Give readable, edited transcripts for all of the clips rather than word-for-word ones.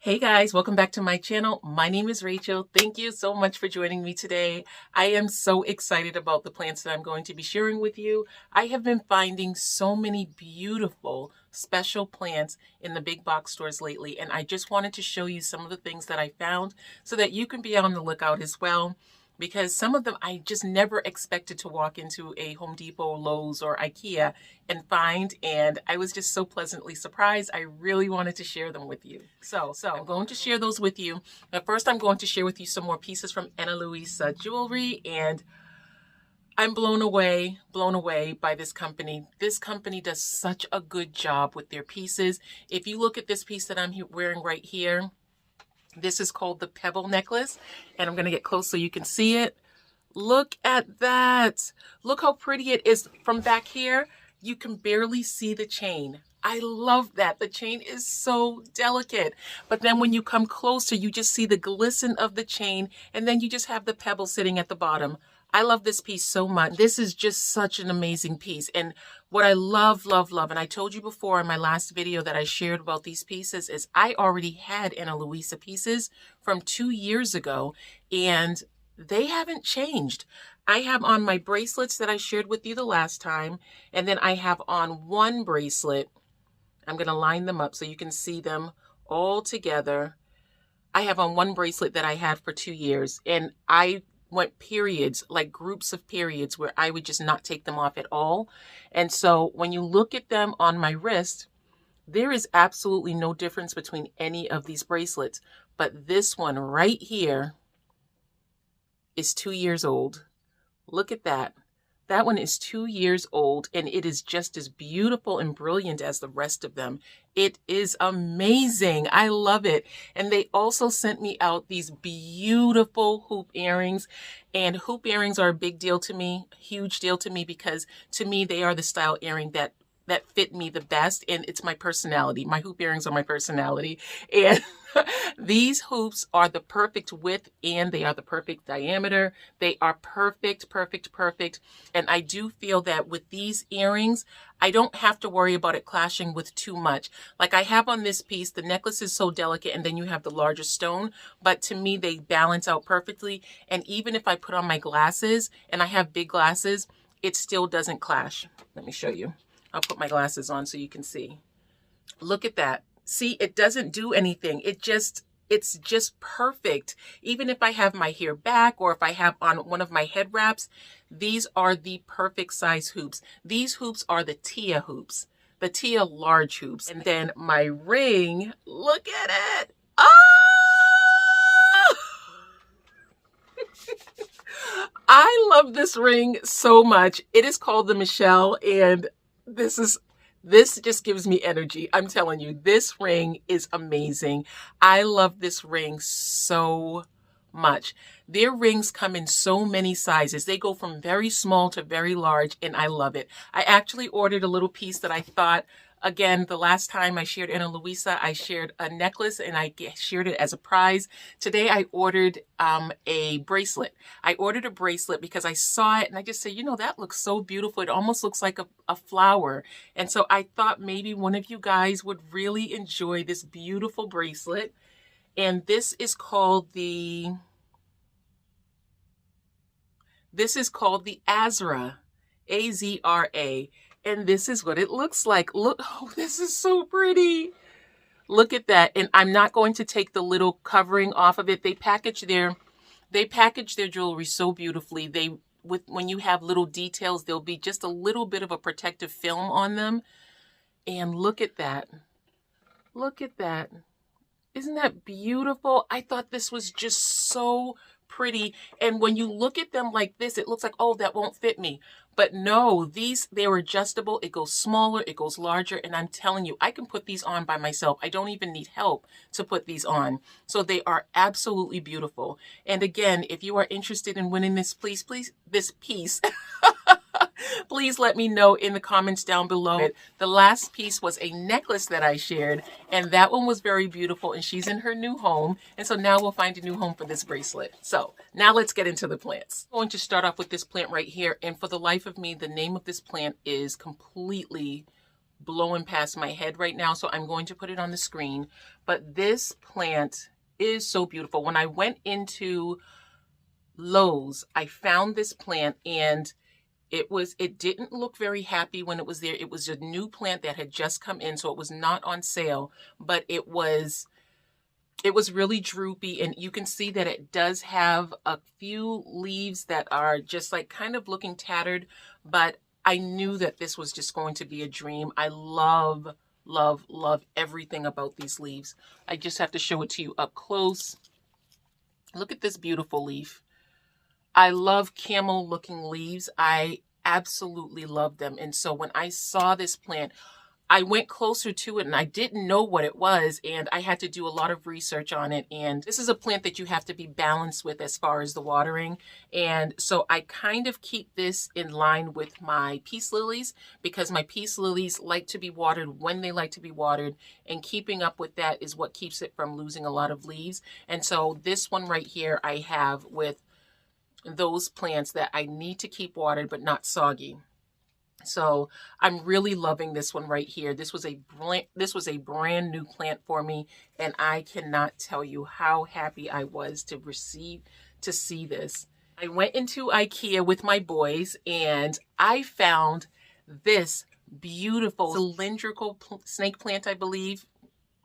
Hey guys, welcome back to my channel. My name is Rachel. Thank you so much for joining me today. I am so excited about the plants that I'm going to be sharing with you. I have been finding so many beautiful special plants in the big box stores lately, and I just wanted to show you some of the things that I found so that you can be on the lookout as well. Because some of them I just never expected to walk into a Home Depot, Lowe's, or Ikea and find, and I was just so pleasantly surprised. I really wanted to share them with you. So I'm going to share those with you. But first I'm going to share with you some more pieces from Louisa jewelry, and I'm blown away by this company. This company does such a good job with their pieces. If you look at this piece that I'm wearing right here, this is called the Pebble necklace, and I'm going to get close so you can see it. Look at that. Look how pretty it is. From back here, you can barely see the chain. I love that. The chain is so delicate. But then when you come closer, you just see the glisten of the chain, and then you just have the pebble sitting at the bottom. I love this piece so much. This is just such an amazing piece. And what I love, and I told you before in my last video that I shared about these pieces, is I already had Ana Luisa pieces from 2 years ago, and they haven't changed. I have on my bracelets that I shared with you the last time, and then I have on one bracelet. I'm going to line them up so you can see them all together. I have on one bracelet that I had for 2 years, and I went periods, like groups of periods, where I would just not take them off at all. And so when you look at them on my wrist, there is absolutely no difference between any of these bracelets. But this one right here is 2 years old. Look at that. That one is 2 years old, and it is just as beautiful and brilliant as the rest of them. It is amazing. I love it. And they also sent me out these beautiful hoop earrings. And hoop earrings are a big deal to me, huge deal to me, because to me, they are the style earring that fit me the best, and it's my personality. My hoop earrings are my personality. And these hoops are the perfect width, and they are the perfect diameter. They are perfect. And I do feel that with these earrings, I don't have to worry about it clashing with too much. Like I have on this piece, the necklace is so delicate, and then you have the larger stone, but to me, they balance out perfectly. And even if I put on my glasses, and I have big glasses, it still doesn't clash. Let me show you. I'll put my glasses on so you can see. Look at that. See, it doesn't do anything. It's just perfect. Even if I have my hair back, or if I have on one of my head wraps, these are the perfect size hoops. These hoops are the Tia hoops, the Tia large hoops. And then my ring, look at it. Oh! I love this ring so much. It is called the Michelle, and this just gives me energy. I'm telling you, this ring is amazing. I love this ring so much. Their rings come in so many sizes. They go from very small to very large, and I love it. I actually ordered a little piece that I thought, again, the last time I shared Ana Luisa, I shared a necklace and I shared it as a prize. Today I ordered a bracelet. I ordered a bracelet because I saw it and I just said, you know, that looks so beautiful. It almost looks like a flower. And so I thought maybe one of you guys would really enjoy this beautiful bracelet. And this is called the Azra, A-Z-R-A. And this is what it looks like. Look, oh, this is so pretty. Look at that. And I'm not going to take the little covering off of it. They package their jewelry so beautifully. When you have little details, there'll be just a little bit of a protective film on them. And look at that. Look at that. Isn't that beautiful? I thought this was just so pretty. And when you look at them like this, it looks like, oh, that won't fit me. But no, they're adjustable. It goes smaller, it goes larger. And I'm telling you, I can put these on by myself. I don't even need help to put these on. So they are absolutely beautiful. And again, if you are interested in winning this, please, this piece, please let me know in the comments down below. The last piece was a necklace that I shared, and that one was very beautiful, and she's in her new home. And so now we'll find a new home for this bracelet. So now let's get into the plants. I'm going to start off with this plant right here. And for the life of me, the name of this plant is completely blowing past my head right now, so I'm going to put it on the screen. But this plant is so beautiful. When I went into Lowe's, I found this plant, and it didn't look very happy when it was there. It was a new plant that had just come in, so it was not on sale, but it was really droopy, and you can see that it does have a few leaves that are just like kind of looking tattered, but I knew that this was just going to be a dream. I love, love, love everything about these leaves. I just have to show it to you up close. Look at this beautiful leaf. I love camel looking leaves. I absolutely love them. And so when I saw this plant, I went closer to it and I didn't know what it was, and I had to do a lot of research on it. And this is a plant that you have to be balanced with as far as the watering. And so I kind of keep this in line with my peace lilies, because my peace lilies like to be watered when they like to be watered, and keeping up with that is what keeps it from losing a lot of leaves. And so this one right here I have with those plants that I need to keep watered but not soggy. So I'm really loving this one right here. This was a brand new plant for me, and I cannot tell you how happy I was to see this. I went into Ikea with my boys, and I found this beautiful cylindrical snake plant, I believe.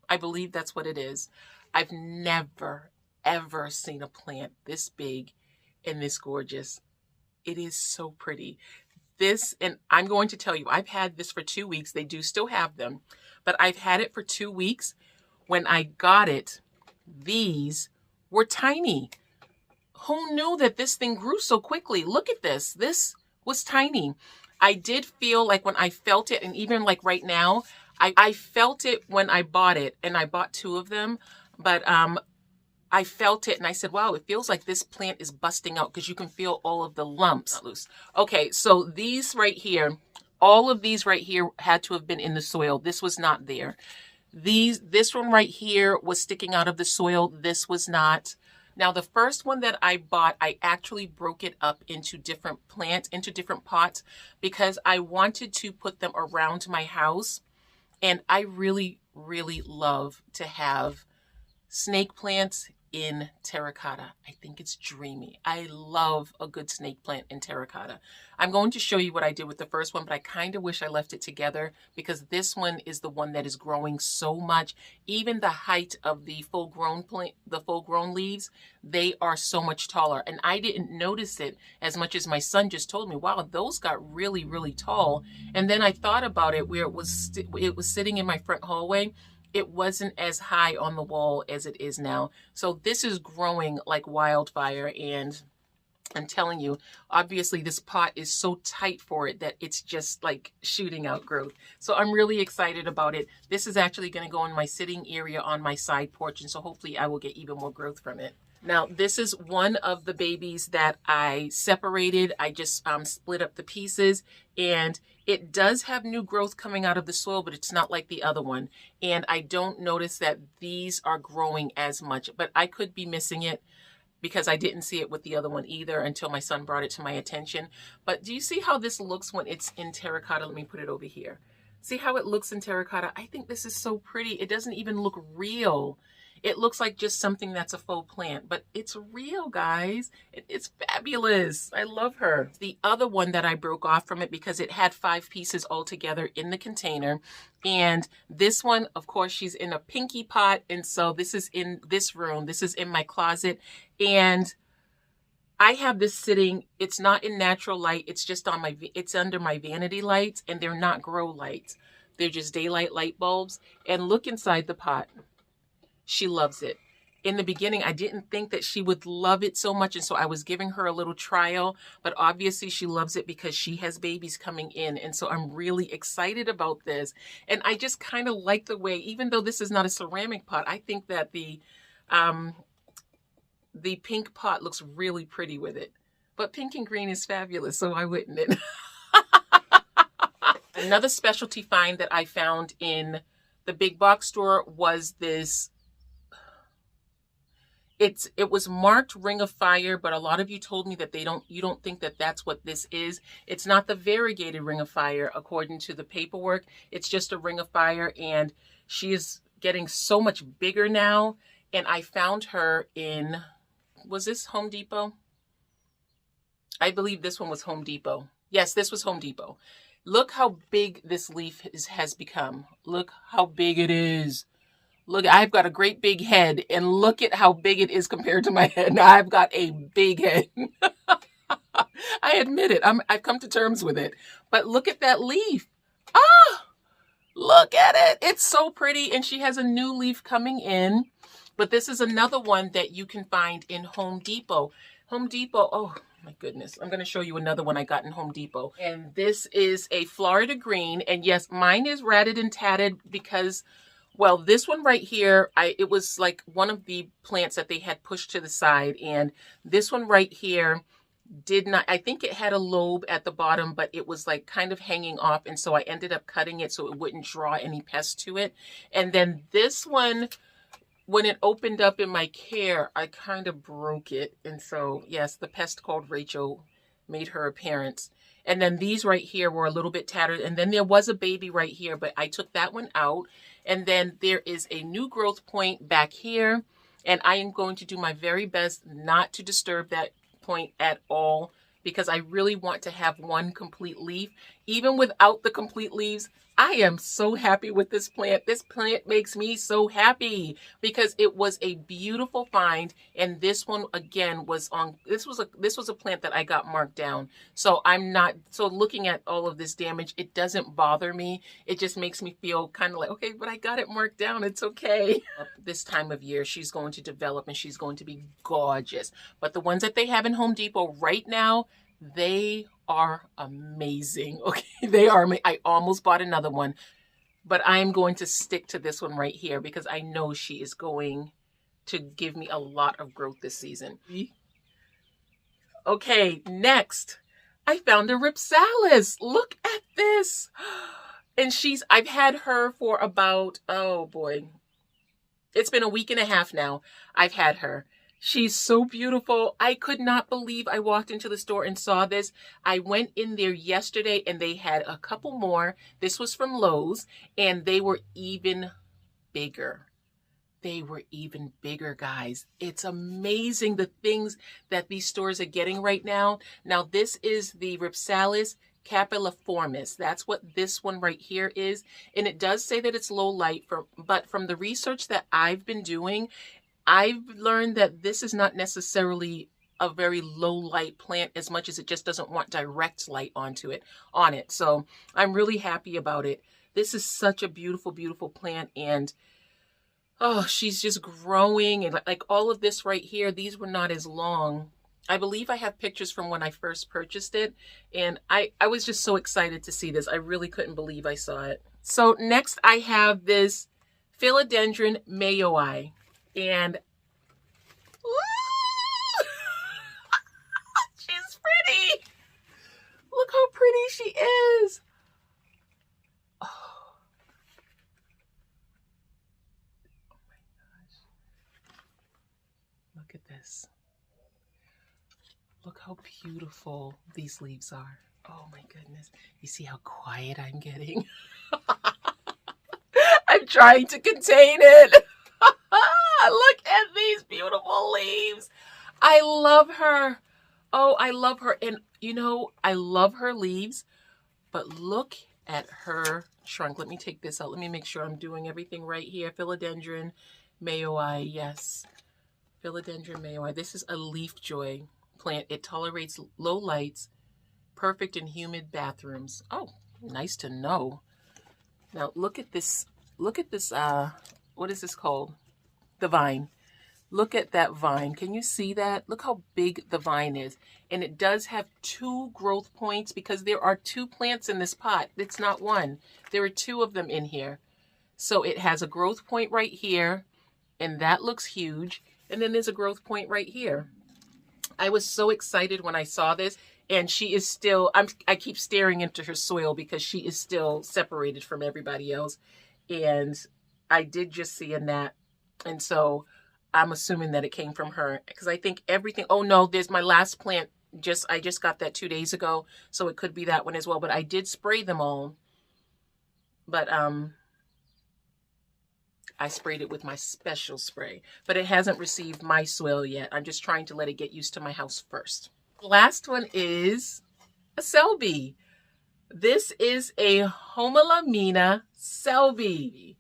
I believe that's what it is. I've never, ever seen a plant this big and this gorgeous. It is so pretty. This, and I'm going to tell you, I've had this for 2 weeks. They do still have them, but I've had it for 2 weeks. When I got it, these were tiny. Who knew that this thing grew so quickly? Look at this. This was tiny. I did feel like when I felt it, and even like right now, I felt it when I bought it, and I bought 2 of them, but I felt it and I said, wow, it feels like this plant is busting out, because you can feel all of the lumps loose. Okay, so these right here, all of these right here had to have been in the soil. This was not there. This one right here was sticking out of the soil. This was not. Now, the first one that I bought, I actually broke it up into different plants, into different pots, because I wanted to put them around my house. And I really, really love to have snake plants in terracotta. I think it's dreamy. I love a good snake plant in terracotta. I'm going to show you what I did with the first one, but I kind of wish I left it together, because this one is the one that is growing so much. Even the height of the full-grown plant, the full-grown leaves, they are so much taller. And I didn't notice it as much as my son just told me, wow, those got really, really tall. And then I thought about it where it was sitting in my front hallway. It wasn't as high on the wall as it is now. So this is growing like wildfire, and I'm telling you, obviously this pot is so tight for it that it's just like shooting out growth. So I'm really excited about it. This is actually going to go in my sitting area on my side porch, and so hopefully I will get even more growth from it. Now, this is one of the babies that I separated. I just split up the pieces, and it does have new growth coming out of the soil, but it's not like the other one. And I don't notice that these are growing as much, but I could be missing it because I didn't see it with the other one either until my son brought it to my attention. But do you see how this looks when it's in terracotta? Let me put it over here. See how it looks in terracotta? I think this is so pretty. It doesn't even look real. It looks like just something that's a faux plant, but it's real, guys. It's fabulous. I love her. The other one that I broke off from it because it had 5 pieces all together in the container. And this one, of course, she's in a pinky pot. And so this is in this room. This is in my closet. And I have this sitting, it's not in natural light. It's just on it's under my vanity lights, and they're not grow lights. They're just daylight light bulbs. And look inside the pot. She loves it. In the beginning, I didn't think that she would love it so much, and so I was giving her a little trial, but obviously she loves it because she has babies coming in, and so I'm really excited about this. And I just kind of like the way, even though this is not a ceramic pot, I think that the pink pot looks really pretty with it. But pink and green is fabulous, so why wouldn't it? Another specialty find that I found in the big box store was this. It was marked Ring of Fire, but a lot of you told me that you don't think that that's what this is. It's not the variegated Ring of Fire according to the paperwork. It's just a Ring of Fire, and she is getting so much bigger now. And I found her in, was this Home Depot? I believe this one was Home Depot. Yes, this was Home Depot. Look how big this leaf has become. Look how big it is. Look, I've got a great big head, and look at how big it is compared to my head. Now I've got a big head. I admit it. I've come to terms with it. But look at that leaf. Ah, look at it. It's so pretty, and she has a new leaf coming in. But this is another one that you can find in Home Depot. Home Depot, oh my goodness. I'm going to show you another one I got in Home Depot. And this is a Florida green. And yes, mine is ratted and tatted because, well, this one right here, it was like one of the plants that they had pushed to the side. And this one right here did not, I think it had a lobe at the bottom, but it was like kind of hanging off. And so I ended up cutting it so it wouldn't draw any pests to it. And then this one, when it opened up in my care, I kind of broke it. And so, yes, the pest called Rachel made her appearance. And then these right here were a little bit tattered. And then there was a baby right here, but I took that one out. And then there is a new growth point back here. And I am going to do my very best not to disturb that point at all, because I really want to have one complete leaf. Even without the complete leaves, I am so happy with this plant. This plant makes me so happy because it was a beautiful find. And this one again was on, this was a plant that I got marked down. So I'm not, so looking at all of this damage, it doesn't bother me. It just makes me feel kind of like, okay, but I got it marked down. It's okay. This time of year, she's going to develop and she's going to be gorgeous. But the ones that they have in Home Depot right now, they are amazing. Okay, they are. I almost bought another one, but I am going to stick to this one right here because I know she is going to give me a lot of growth this season. Okay, next, I found a Ripsalis. Look at this. And I've had her for about, oh boy, it's been a week and a half now. I've had her. She's so beautiful. I could not believe I walked into the store and saw this. I went in there yesterday and they had a couple more. This was from Lowe's and they were even bigger. They were even bigger, guys. It's amazing the things that these stores are getting right now. Now, this is the Ripsalis capilliformis. That's what this one right here is. And it does say that it's low light, but from the research that I've been doing, I've learned that this is not necessarily a very low light plant as much as it just doesn't want direct light on it. So I'm really happy about it. This is such a beautiful, beautiful plant. And oh, she's just growing. And like all of this right here, these were not as long. I believe I have pictures from when I first purchased it. And I was just so excited to see this. I really couldn't believe I saw it. So next I have this Philodendron mayoi. And she's pretty. Look how pretty she is. Oh my gosh. Look at this. Look how beautiful these leaves are. Oh my goodness. You see how quiet I'm getting? I'm trying to contain it. Look at these beautiful leaves. I love her. Oh, I love her. And you know, I love her leaves, but look at her trunk. Let me take this out. Let me make sure I'm doing everything right here. Philodendron mayoi. Yes. Philodendron mayoi. This is a leaf joy plant. It tolerates low lights, perfect in humid bathrooms. Oh, nice to know. Now look at this. Look at this. What is this called? The vine. Look at that vine. Can you see that? Look how big the vine is. And it does have 2 growth points because there are 2 plants in this pot. It's not one. There are 2 of them in here. So it has a growth point right here, and that looks huge. And then there's a growth point right here. I was so excited when I saw this, and she is still, I keep staring into her soil because she is still separated from everybody else. And I did just see a gnat. And so I'm assuming that it came from her because I think everything, oh no, there's my last plant. I just got that 2 days ago, so it could be that one as well. But I did spray them all. But I sprayed it with my special spray, but it hasn't received my soil yet. I'm just trying to let it get used to my house first. The last one is a Selby. This is a Homalomena Selby.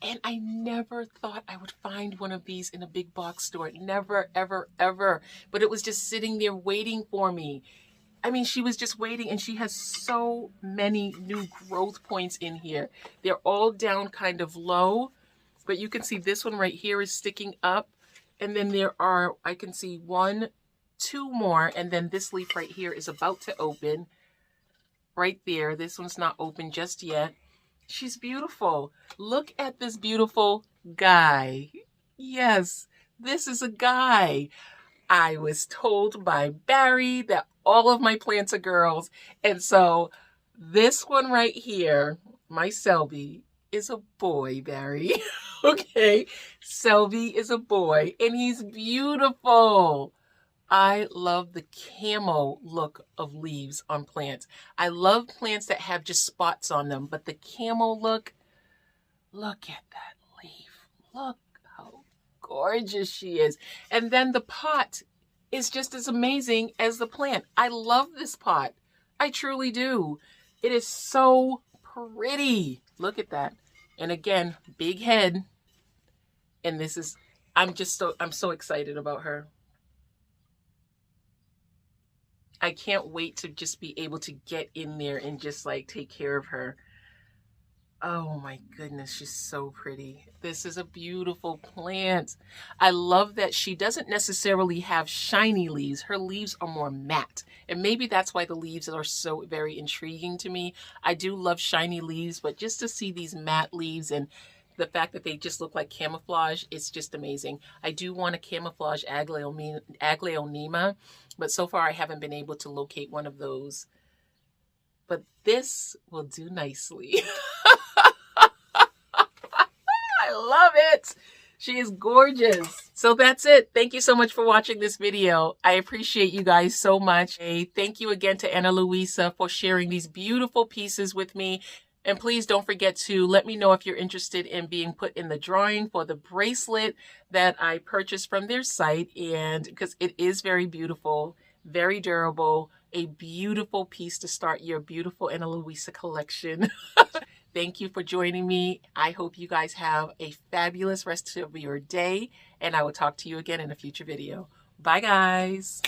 And I never thought I would find one of these in a big box store. Never, ever, ever. But it was just sitting there waiting for me. I mean, she was just waiting, and she has so many new growth points in here. They're all down kind of low, but you can see this one right here is sticking up. And then there are, I can see 1, 2 more, and then this leaf right here is about to open. Right there. This one's not open just yet. She's beautiful. Look at this beautiful guy. Yes, this is a guy. I was told by Barry that all of my plants are girls. And so this one right here, my Selby, is a boy, Barry. Okay, Selby is a boy, and he's beautiful. I love the camo look of leaves on plants. I love plants that have just spots on them, but the camo look at that leaf. Look how gorgeous she is. And then the pot is just as amazing as the plant. I love this pot. I truly do. It is so pretty. Look at that. And again, big head. And this is, I'm so excited about her. I can't wait to just be able to get in there and just like take care of her. Oh my goodness, she's so pretty. This is a beautiful plant. I love that she doesn't necessarily have shiny leaves. Her leaves are more matte. And maybe that's why the leaves are so very intriguing to me. I do love shiny leaves, but just to see these matte leaves and the fact that they just look like camouflage, it's just amazing. I do want a camouflage aglaonema, but so far I haven't been able to locate one of those. But this will do nicely. I love it. She is gorgeous. So that's it. Thank you so much for watching this video. I appreciate you guys so much. Hey, thank you again to Anna Louisa for sharing these beautiful pieces with me. And please don't forget to let me know if you're interested in being put in the drawing for the bracelet that I purchased from their site. And because it is very beautiful, very durable, a beautiful piece to start your beautiful Anna Louisa collection. Thank you for joining me. I hope you guys have a fabulous rest of your day, and I will talk to you again in a future video. Bye, guys.